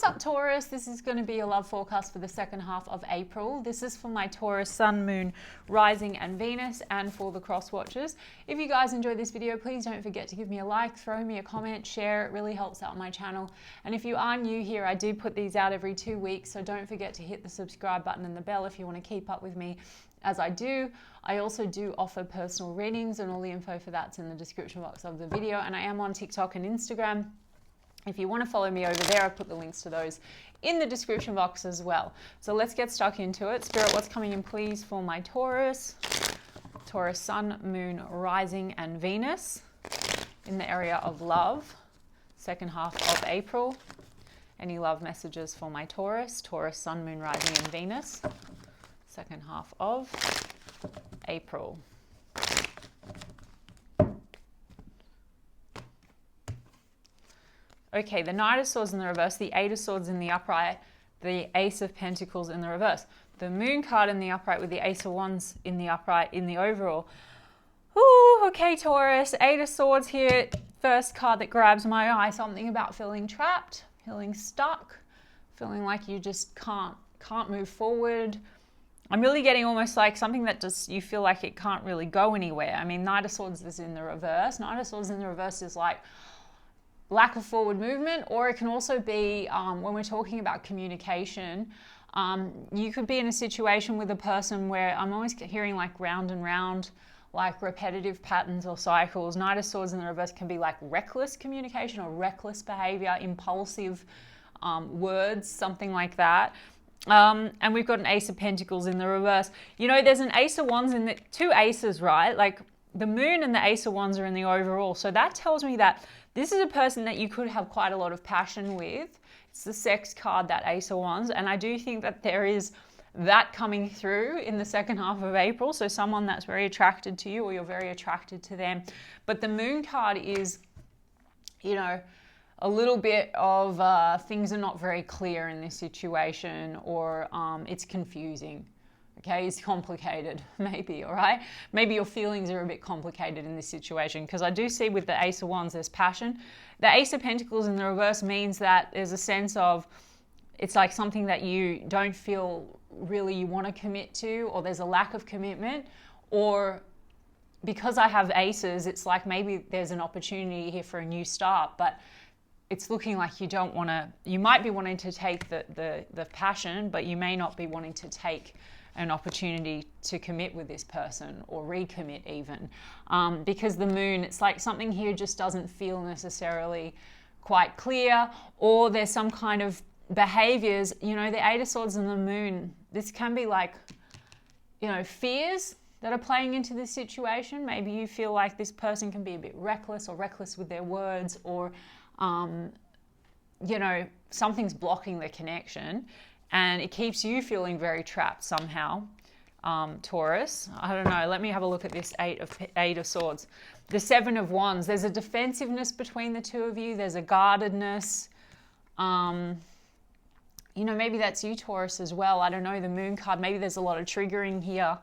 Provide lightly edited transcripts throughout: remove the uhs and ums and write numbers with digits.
What's up, Taurus? This is going to be a love forecast for the second half of April. This is for my Taurus Sun, Moon, Rising and Venus, and for the cross watchers. If you guys enjoyed this video, please don't forget to give me a like, throw me a comment, share. It really helps out my channel. And if you are new here, I do put these out every 2 weeks, so don't forget to hit the subscribe button and the bell if you want to keep up with me as I do. I also do offer personal readings, and all the info for that's in the description box of the video. And I am on TikTok and Instagram. If you want to follow me over there, I've put the links to those in the description box as well. So let's get stuck into it. Spirit, what's coming in please for my Taurus? Taurus Sun, Moon, Rising and Venus in the area of love, second half of April. Any love messages for my Taurus? Taurus Sun, Moon, Rising and Venus, second half of April. Okay, the Knight of Swords in the reverse, the Eight of Swords in the upright, the Ace of Pentacles in the reverse. The Moon card in the upright with the Ace of Wands in the upright in the overall. Ooh, okay, Taurus, Eight of Swords here. First card that grabs my eye, something about feeling trapped, feeling stuck, feeling like you just can't move forward. I'm really getting almost like something that just, you feel like it can't really go anywhere. I mean, Knight of Swords is in the reverse. Knight of Swords in the reverse is like lack of forward movement, or it can also be when we're talking about communication, you could be in a situation with a person where I'm always hearing like round and round, like repetitive patterns or cycles. Knight of Swords in the reverse can be like reckless communication or reckless behavior, impulsive words, something like that. And we've got an Ace of Pentacles in the reverse. You know, there's an Ace of Wands in the two aces, right? Like the Moon and the Ace of Wands are in the overall. So that tells me that this is a person that you could have quite a lot of passion with. It's the sex card, that Ace of Wands. And I do think that there is that coming through in the second half of April. So someone that's very attracted to you, or you're very attracted to them. But the Moon card is, you know, a little bit of things are not very clear in this situation, or it's confusing. Okay, it's complicated, maybe, all right? Maybe your feelings are a bit complicated in this situation, because I do see with the Ace of Wands, there's passion. The Ace of Pentacles in the reverse means that there's a sense of, it's like something that you don't feel really you want to commit to, or there's a lack of commitment, or because I have aces, it's like maybe there's an opportunity here for a new start, but it's looking like you don't want to, you might be wanting to take the passion, but you may not be wanting to take an opportunity to commit with this person, or recommit even, because the Moon, it's like something here just doesn't feel necessarily quite clear, or there's some kind of behaviors, you know, the Eight of Swords and the Moon, this can be like, you know, fears that are playing into this situation. Maybe you feel like this person can be a bit reckless, or reckless with their words, or you know, something's blocking the connection, and it keeps you feeling very trapped somehow, Taurus. I don't know. Let me have a look at this Eight of Swords. The Seven of Wands. There's a defensiveness between the two of you. There's a guardedness. You know, maybe that's you, Taurus, as well. I don't know. The Moon card. Maybe there's a lot of triggering here.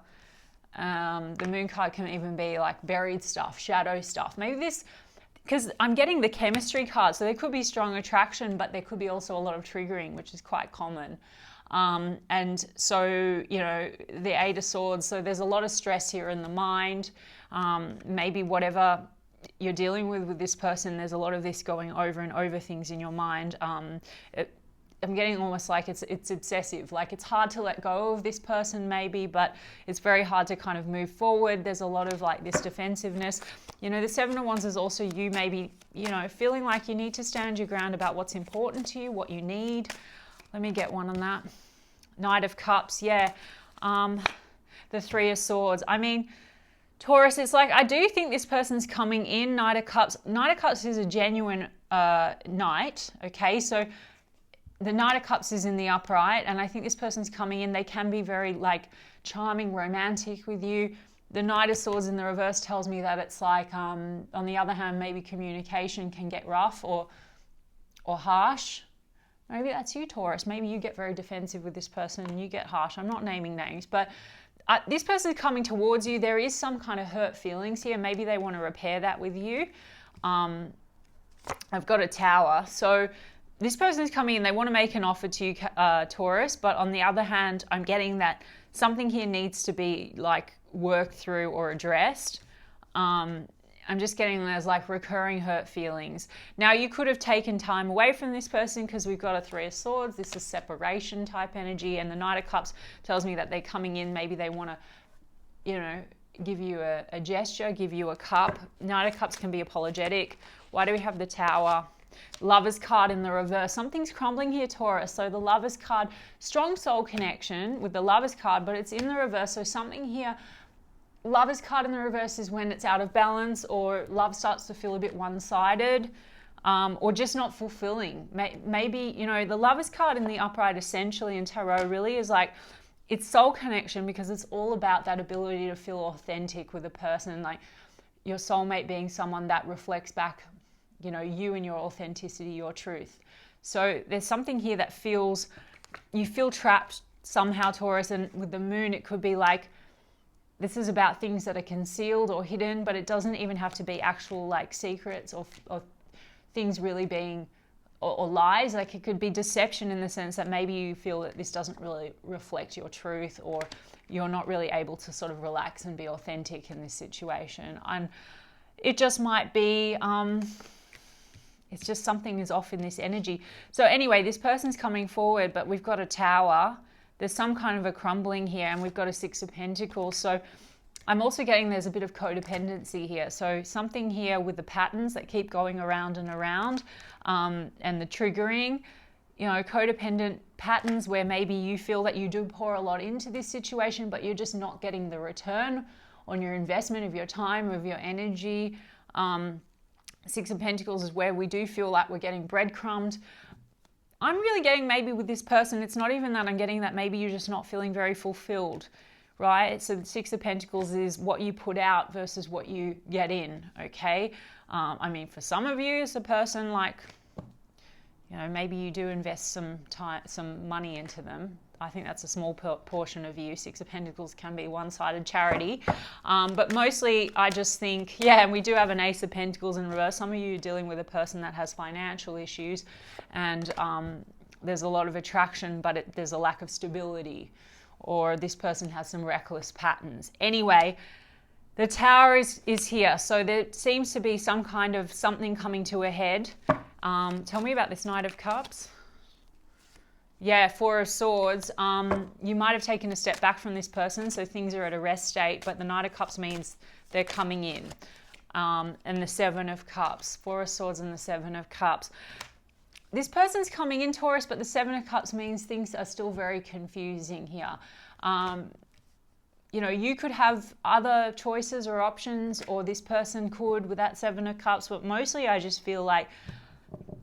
The Moon card can even be like buried stuff, shadow stuff. Maybe this, because I'm getting the chemistry card, so there could be strong attraction, but there could be also a lot of triggering, which is quite common. And so, you know, the Eight of Swords, so there's a lot of stress here in the mind. Maybe whatever you're dealing with this person, there's a lot of this going over and over things in your mind. I'm getting almost like it's obsessive, like it's hard to let go of this person maybe, but it's very hard to kind of move forward. There's a lot of like this defensiveness. You know, the Seven of Wands is also you maybe, you know, feeling like you need to stand your ground about what's important to you, what you need. Let me get one on that. Knight of Cups, yeah. The Three of Swords. I mean, Taurus, it's like, I do think this person's coming in, Knight of Cups. Knight of Cups is a genuine knight, okay? So the Knight of Cups is in the upright, and I think this person's coming in. They can be very like charming, romantic with you. The Knight of Swords in the reverse tells me that it's like, on the other hand, maybe communication can get rough or harsh. Maybe that's you, Taurus. Maybe you get very defensive with this person and you get harsh. I'm not naming names, but this person is coming towards you. There is some kind of hurt feelings here. Maybe they want to repair that with you. I've got a Tower. So this person is coming in, they want to make an offer to you, Taurus, but on the other hand, I'm getting that something here needs to be like worked through or addressed. I'm just getting there's like recurring hurt feelings. Now, you could have taken time away from this person because we've got a Three of Swords. This is separation type energy, and the Knight of Cups tells me that they're coming in. Maybe they want to, you know, give you a gesture, give you a cup. Knight of Cups can be apologetic. Why do we have the Tower? Lover's card in the reverse. Something's crumbling here, Taurus. So the Lover's card, strong soul connection with the Lover's card, but it's in the reverse. So something here, Lover's card in the reverse is when it's out of balance, or love starts to feel a bit one-sided, or just not fulfilling. Maybe, you know, the Lover's card in the upright essentially in tarot really is like, it's soul connection, because it's all about that ability to feel authentic with a person, like your soulmate being someone that reflects back, you know, you and your authenticity, your truth. So there's something here that feels, you feel trapped somehow, Taurus, and with the Moon, it could be like, this is about things that are concealed or hidden, but it doesn't even have to be actual like secrets or things really being, or lies. Like it could be deception in the sense that maybe you feel that this doesn't really reflect your truth, or you're not really able to sort of relax and be authentic in this situation. And it just might be, it's just something is off in this energy. So anyway, this person's coming forward, but we've got a Tower. There's some kind of a crumbling here, and we've got a Six of Pentacles. So I'm also getting there's a bit of codependency here. So something here with the patterns that keep going around and around, and the triggering, you know, codependent patterns where maybe you feel that you do pour a lot into this situation, but you're just not getting the return on your investment of your time, of your energy. Six of Pentacles is where we do feel like we're getting breadcrumbed. I'm really getting maybe with this person, it's not even that I'm getting that maybe you're just not feeling very fulfilled, right? So the Six of Pentacles is what you put out versus what you get in, okay? I mean, for some of you, it's a person like, you know, maybe you do invest some time, some money into them. I think that's a small portion of you. Six of Pentacles can be one-sided charity. But mostly I just think, yeah, and we do have an Ace of Pentacles in reverse. Some of you are dealing with a person that has financial issues, and there's a lot of attraction, but there's a lack of stability, or this person has some reckless patterns. Anyway, the Tower is here. So there seems to be some kind of something coming to a head. Tell me about this Knight of Cups. Yeah, Four of Swords. You might have taken a step back from this person, so things are at a rest state, but the Knight of Cups means they're coming in. And the Seven of Cups. Four of Swords and the Seven of Cups. This person's coming in, Taurus, but the Seven of Cups means things are still very confusing here. You know, you could have other choices or options, or this person could with that Seven of Cups, but mostly I just feel like,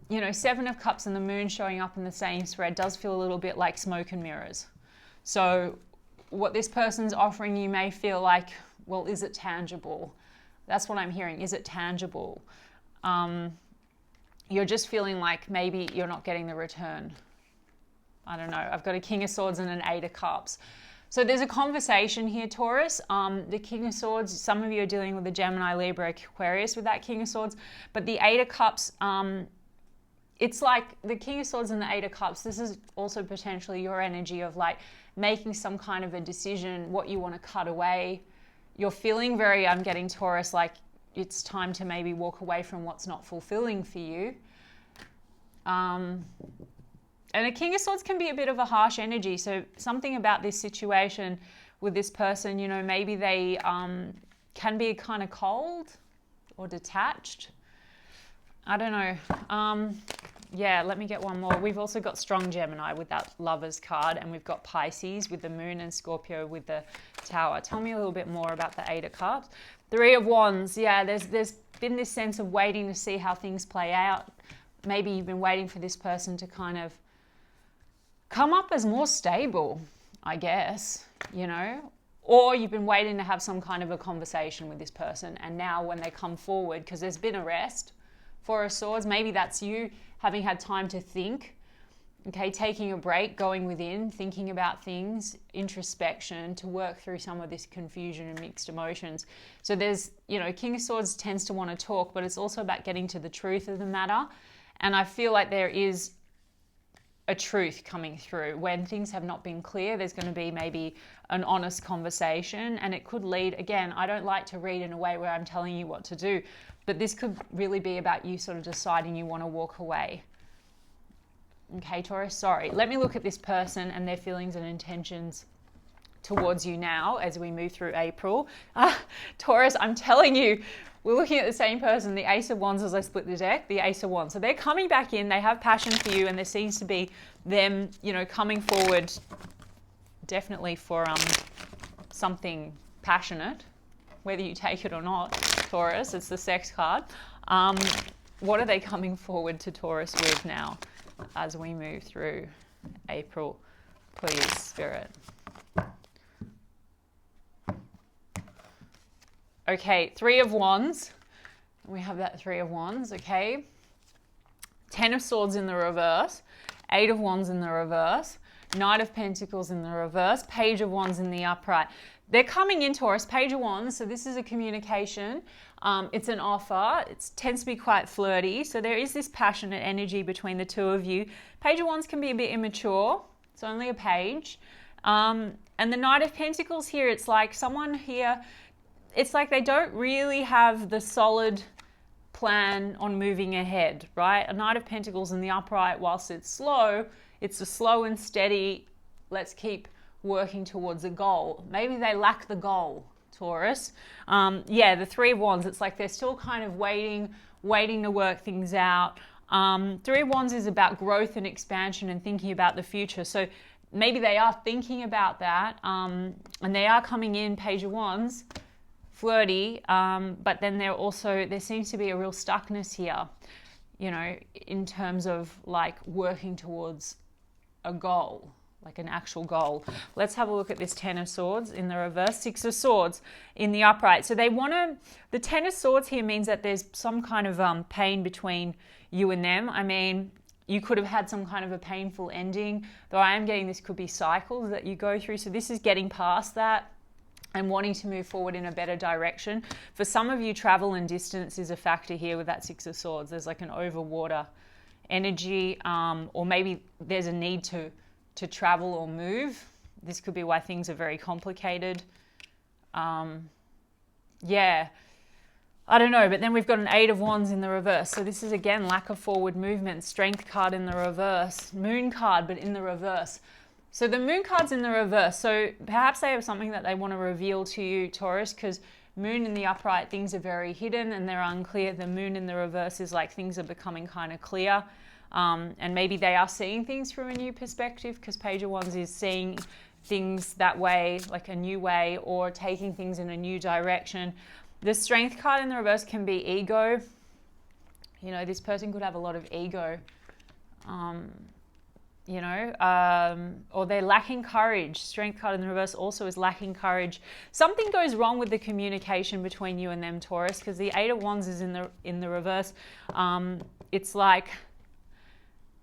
you know, Seven of Cups and the Moon showing up in the same spread does feel a little bit like smoke and mirrors. So what this person's offering you may feel like, well, is it tangible? That's what I'm hearing. Is it tangible? You're just feeling like maybe you're not getting the return. I don't know. I've got a King of Swords and an Eight of Cups. So there's a conversation here, Taurus. The King of Swords, some of you are dealing with a Gemini, Libra, Aquarius with that King of Swords. But the Eight of Cups, it's like the King of Swords and the Eight of Cups. This is also potentially your energy of like making some kind of a decision, what you want to cut away. You're feeling very, I'm getting Taurus, like it's time to maybe walk away from what's not fulfilling for you. And a King of Swords can be a bit of a harsh energy. So something about this situation with this person, you know, maybe they can be kind of cold or detached. I don't know. Yeah, let me get one more. We've also got strong Gemini with that Lovers card, and we've got Pisces with the Moon and Scorpio with the Tower. Tell me a little bit more about the Eight of Cups. Three of Wands. Yeah, there's been this sense of waiting to see how things play out. Maybe you've been waiting for this person to kind of come up as more stable, I guess, you know, or you've been waiting to have some kind of a conversation with this person, and now when they come forward, because there's been a rest. Four of Swords, maybe that's you having had time to think, okay, taking a break, going within, thinking about things, introspection to work through some of this confusion and mixed emotions. So there's, you know, King of Swords tends to want to talk, but it's also about getting to the truth of the matter. And I feel like there is a truth coming through. When things have not been clear, there's going to be maybe an honest conversation, and it could lead, again, I don't like to read in a way where I'm telling you what to do, but this could really be about you sort of deciding you want to walk away. Okay, Taurus, sorry. Let me look at this person and their feelings and intentions towards you now as we move through April. Taurus, I'm telling you, we're looking at the same person, the Ace of Wands as I split the deck, the Ace of Wands. So they're coming back in, they have passion for you, and there seems to be them, you know, coming forward definitely for something passionate, whether you take it or not, Taurus. It's the sex card. What are they coming forward to Taurus with now as we move through April, please, Spirit? Okay, Three of Wands. We have that Three of Wands, okay. 10 of Swords in the reverse. 8 of Wands in the reverse. Knight of Pentacles in the reverse. Page of Wands in the upright. They're coming in, Taurus. Page of Wands, so this is a communication. It's an offer. It tends to be quite flirty. So there is this passionate energy between the two of you. Page of Wands can be a bit immature. It's only a page. And the Knight of Pentacles here, it's like someone here, it's like they don't really have the solid plan on moving ahead, right? A Knight of Pentacles in the upright, whilst it's a slow and steady, let's keep working towards a goal. Maybe they lack the goal, Taurus. Yeah, the Three of Wands, it's like they're still kind of waiting to work things out. Three of Wands is about growth and expansion and thinking about the future. So maybe they are thinking about that, and they are coming in, Page of Wands, flirty, but then there seems to be a real stuckness here, you know, in terms of like working towards a goal, like an actual goal. Let's have a look at this 10 of Swords in the reverse, 6 of Swords in the upright. So the 10 of Swords here means that there's some kind of pain between you and them. I mean, you could have had some kind of a painful ending, though I am getting this could be cycles that you go through. So this is getting past that and wanting to move forward in a better direction. For some of you, travel and distance is a factor here with that 6 of Swords. There's like an over water energy, or maybe there's a need to travel or move. This could be why things are very complicated. Yeah, I don't know, but then we've got an 8 of Wands in the reverse. So this is, again, lack of forward movement. Strength card in the reverse. Moon card, but in the reverse. So the Moon card's in the reverse. So perhaps they have something that they want to reveal to you, Taurus, because Moon in the upright, things are very hidden and they're unclear. The Moon in the reverse is like things are becoming kind of clear. And maybe they are seeing things from a new perspective, because Page of Wands is seeing things that way, like a new way, or taking things in a new direction. The Strength card in the reverse can be ego. You know, this person could have a lot of ego. You know, or they're lacking courage. Strength card in the reverse also is lacking courage. Something goes wrong with the communication between you and them, Taurus, because the 8 of Wands is in the reverse. It's like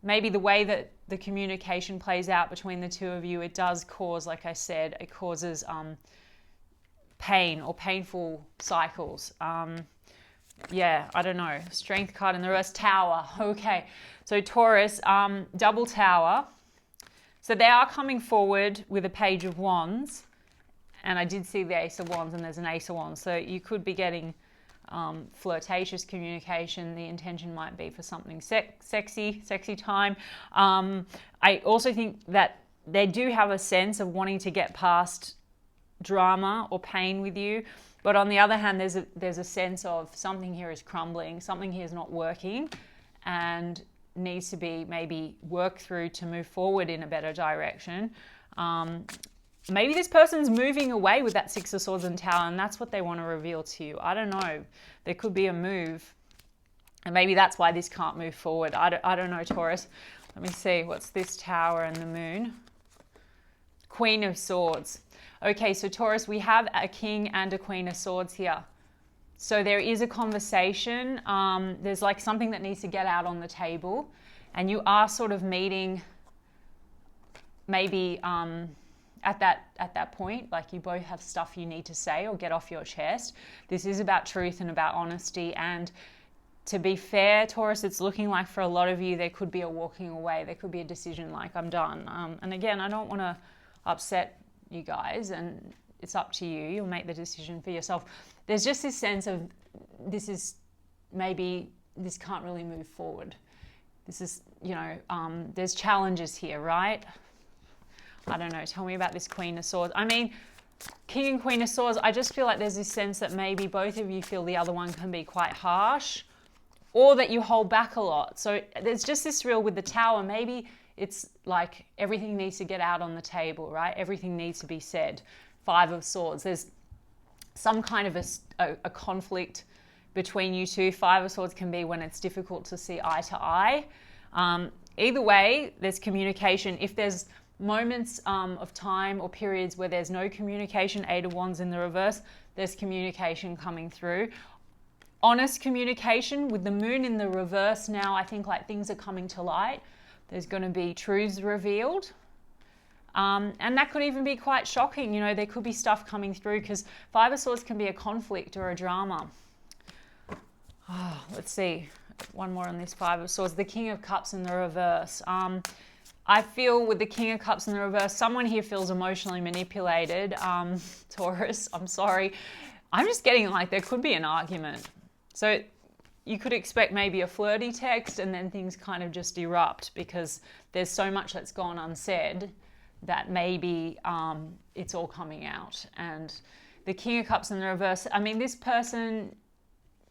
maybe the way that the communication plays out between the two of you, it does cause, like I said, it causes pain or painful cycles. Yeah, I don't know. Strength card in the reverse, Tower. Okay, so Taurus, double Tower. So they are coming forward with a Page of Wands, and I did see the Ace of Wands, and there's an Ace of Wands. So you could be getting flirtatious communication. The intention might be for something sexy time. I also think that they do have a sense of wanting to get past drama or pain with you. But on the other hand, there's a sense of something here is crumbling, something here is not working, and needs to be maybe worked through to move forward in a better direction. Maybe this person's moving away with that 6 of Swords and Tower, and that's what they want to reveal to you. I don't know. There could be a move, and maybe that's why this can't move forward. I don't know, Taurus. Let me see. What's this Tower and the Moon? Queen of Swords. Okay, so Taurus, we have a King and a Queen of Swords here. So there is a conversation. There's like something that needs to get out on the table, and you are sort of meeting maybe at that point, like you both have stuff you need to say or get off your chest. This is about truth and about honesty, and to be fair, Taurus, it's looking like for a lot of you, there could be a walking away. There could be a decision like, I'm done. And again, I don't want to upset you guys, and it's up to you. You'll make the decision for yourself. There's just this sense of this is maybe this can't really move forward. This is, you know, there's challenges here, right? I don't know. Tell me about this Queen of Swords. I mean, King and Queen of Swords, I just feel like there's this sense that maybe both of you feel the other one can be quite harsh, or that you hold back a lot. So there's just this real with the Tower, maybe it's like everything needs to get out on the table, right? Everything needs to be said. Five of Swords. There's some kind of a conflict between you two. Five of Swords can be when it's difficult to see eye to eye. Either way, there's communication. If there's moments of time or periods where there's no communication, Eight of Wands in the reverse, there's communication coming through. Honest communication with the Moon in the reverse now, I think like things are coming to light. There's going to be truths revealed. And that could even be quite shocking. You know, there could be stuff coming through because Five of Swords can be a conflict or a drama. Oh, let's see. One more on this Five of Swords. The King of Cups in the reverse. I feel with the King of Cups in the reverse, someone here feels emotionally manipulated. Taurus, I'm sorry. I'm just getting like there could be an argument. So you could expect maybe a flirty text and then things kind of just erupt because there's so much that's gone unsaid that maybe it's all coming out. And the King of Cups in the reverse, I mean, this person,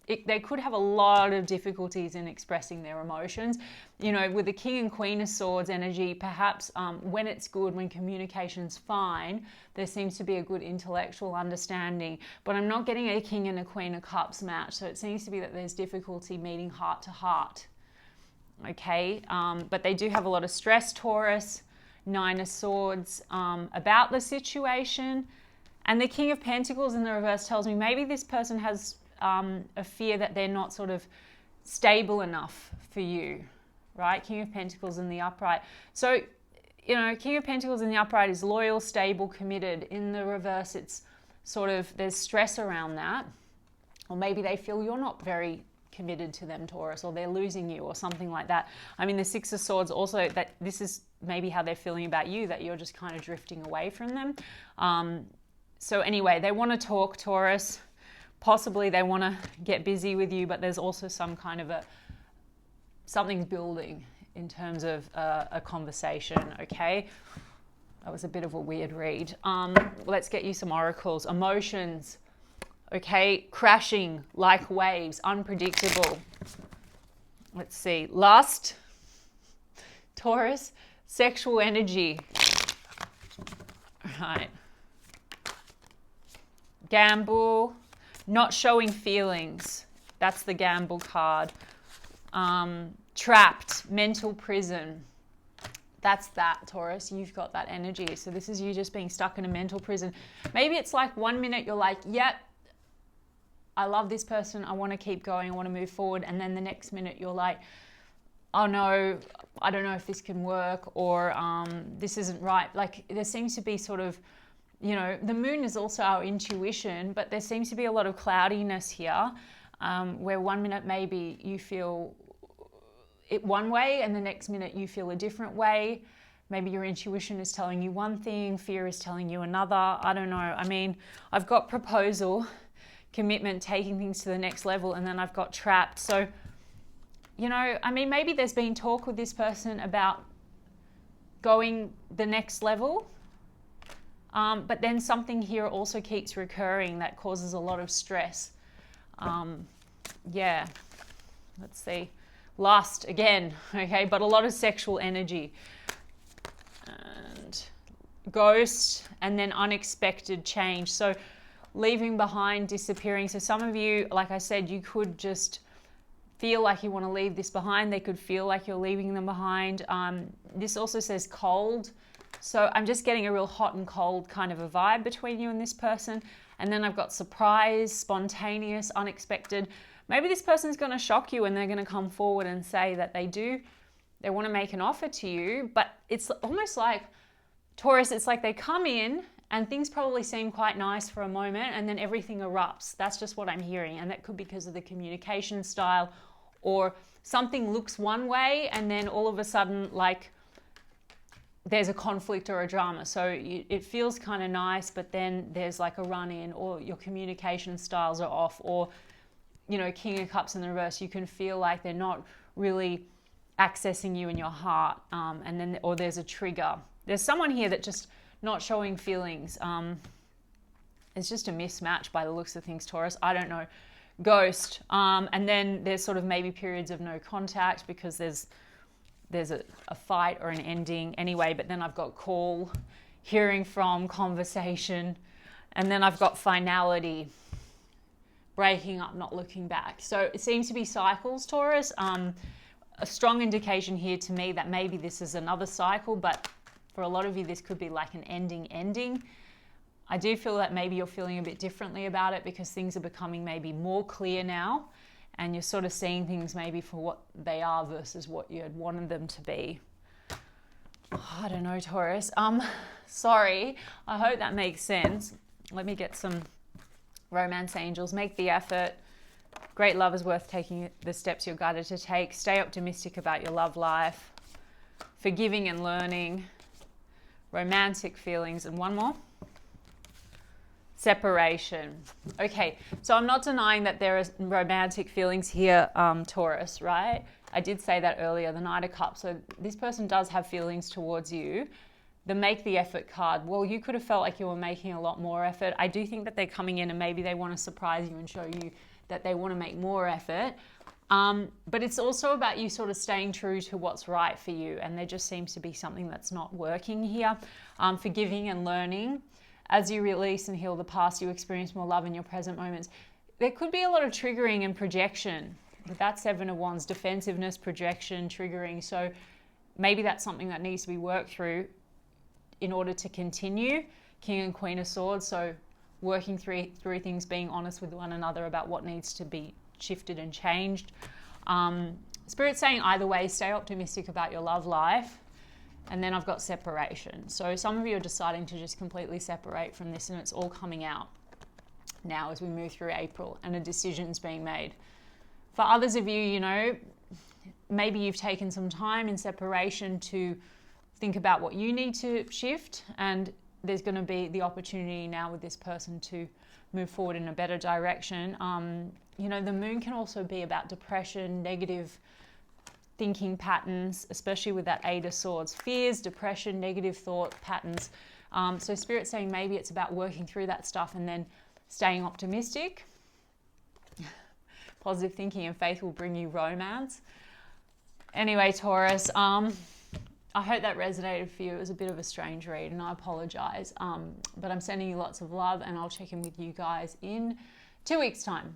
they could have a lot of difficulties in expressing their emotions. You know, with the King and Queen of Swords energy, perhaps when it's good, when communication's fine, there seems to be a good intellectual understanding. But I'm not getting a King and a Queen of Cups match. So it seems to be that there's difficulty meeting heart to heart. Okay, but they do have a lot of stress, Taurus. Nine of Swords about the situation. And the King of Pentacles in the reverse tells me maybe this person has a fear that they're not sort of stable enough for you, right? King of Pentacles in the upright. So, you know, King of Pentacles in the upright is loyal, stable, committed. In the reverse, it's sort of, there's stress around that. Or maybe they feel you're not very committed to them, Taurus, or they're losing you or something like that. I mean, the Six of Swords also, that this is maybe how they're feeling about you, that you're just kind of drifting away from them. So anyway, they want to talk, Taurus. Possibly they want to get busy with you, but there's also some kind of something's building in terms of a conversation, okay? That was a bit of a weird read. Let's get you some oracles. Emotions, okay? Crashing like waves, unpredictable. Let's see. Lust, Taurus, sexual energy. All right. Gamble, not showing feelings. That's the gamble card. Trapped, mental prison. That's that, Taurus. You've got that energy. So this is you just being stuck in a mental prison. Maybe it's like 1 minute you're like, yep, I love this person. I want to keep going. I want to move forward. And then the next minute you're like, oh no, I don't know if this can work, or this isn't right. Like there seems to be sort of, you know, the Moon is also our intuition, but there seems to be a lot of cloudiness here, where 1 minute maybe you feel it one way and the next minute you feel a different way. Maybe your intuition is telling you one thing, fear is telling you another. I don't know. I mean, I've got proposal, commitment, taking things to the next level, and then I've got trapped. So, you know, I mean, maybe there's been talk with this person about going the next level, but then something here also keeps recurring that causes a lot of stress. Yeah, let's see. Lust again, okay, but a lot of sexual energy. And ghost, and then unexpected change. So leaving behind, disappearing. So some of you, like I said, you could just feel like you want to leave this behind. They could feel like you're leaving them behind. This also says cold. So I'm just getting a real hot and cold kind of a vibe between you and this person. And then I've got surprise, spontaneous, unexpected. Maybe this person's going to shock you and they're going to come forward and say that they want to make an offer to you. But it's almost like, Taurus, it's like they come in and things probably seem quite nice for a moment and then everything erupts. That's just what I'm hearing. And that could be because of the communication style or something looks one way and then all of a sudden like there's a conflict or a drama. So it feels kind of nice, but then there's like a run-in, or your communication styles are off, or, you know, King of Cups in the reverse, you can feel like they're not really accessing you in your heart, and then, or there's a trigger. There's someone here that just not showing feelings. It's just a mismatch by the looks of things, Taurus. I don't know. Ghost. And then there's sort of maybe periods of no contact because there's a fight or an ending anyway, but then I've got call, hearing from, conversation, and then I've got finality, breaking up, not looking back. So it seems to be cycles, Taurus. A strong indication here to me that maybe this is another cycle, but for a lot of you, this could be like an ending. I do feel that maybe you're feeling a bit differently about it because things are becoming maybe more clear now, and you're sort of seeing things maybe for what they are versus what you had wanted them to be. I don't know, Taurus. Sorry. I hope that makes sense. Let me get some romance angels. Make the effort. Great love is worth taking the steps you're guided to take. Stay optimistic about your love life. Forgiving and learning. Romantic feelings. And one more. Separation. Okay, so I'm not denying that there are romantic feelings here, Taurus, right? I did say that earlier, the Knight of Cups. So this person does have feelings towards you. The make the effort card, well, you could have felt like you were making a lot more effort. I do think that they're coming in and maybe they want to surprise you and show you that they want to make more effort. But it's also about you sort of staying true to what's right for you. And there just seems to be something that's not working here. Forgiving and learning. As you release and heal the past, you experience more love in your present moments. There could be a lot of triggering and projection. With that Seven of Wands, defensiveness, projection, triggering. So maybe that's something that needs to be worked through in order to continue. King and Queen of Swords. So working through things, being honest with one another about what needs to be shifted and changed. Spirit's saying either way, stay optimistic about your love life. And then I've got separation. So some of you are deciding to just completely separate from this, and it's all coming out now as we move through April, and a decision's being made. For others of you, you know, maybe you've taken some time in separation to think about what you need to shift, and there's going to be the opportunity now with this person to move forward in a better direction. You know, the moon can also be about depression, negative thinking patterns, especially with that Eight of Swords. Fears, depression, negative thought patterns. So Spirit's saying maybe it's about working through that stuff and then staying optimistic. Positive thinking and faith will bring you romance. Anyway, Taurus, I hope that resonated for you. It was a bit of a strange read, and I apologize. But I'm sending you lots of love, and I'll check in with you guys in 2 weeks' time.